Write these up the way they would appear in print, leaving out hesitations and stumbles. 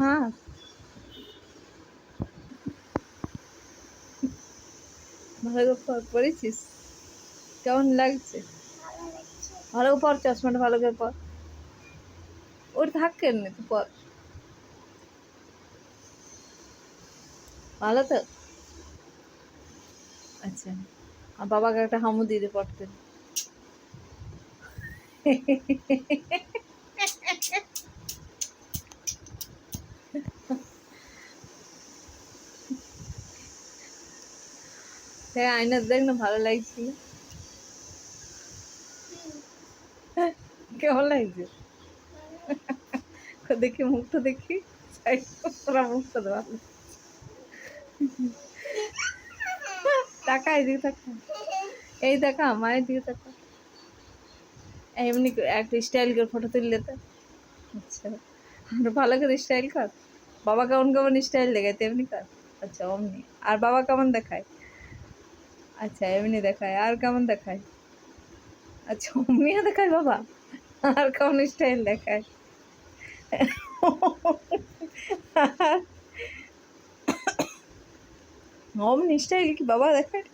হ্যাঁ, ভালো করে পড়েছিস? কেমন লাগছে? ভালো করে পর, চশমাটা ভালো করে পর। ওর থাক কেন তুই পর। ভালো তো? আচ্ছা, আর বাবাকে একটা হামু দিয়ে দে পড়তে। দেখ আয়না দেখ না, ভালো লাগছিল। কেমন লাগছে? দেখি মুখটা দেখি, পুরা মুখটা ভালো। টাকা এদিকে টাকা, এই দেখা মায়ের দিকে টাকা। এমনি একটা স্টাইল করে ফটো তুললে তো। আচ্ছা, আর ভালো করে স্টাইল কর। বাবা কেমন কেমন স্টাইল দেখায় তেমনি কর। আচ্ছা অমনি। আর বাবা কেমন দেখায়? আচ্ছা এমনি দেখায়। আর কেমন দেখায়? আচ্ছা অমনিও দেখায় বাবা। আর কেমন স্টাইল দেখায়? অমনি স্টাইল কি বাবা দেখায়?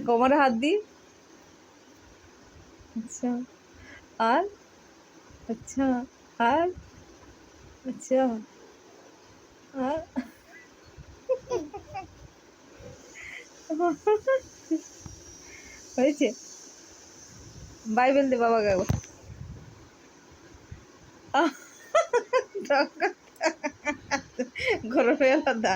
কোমরে হাত দি। আচ্ছা, আর আচ্ছা, আর আচ্ছা, আর হয়েছে? বাইবেল দে বাবা গাবো। গরমে দা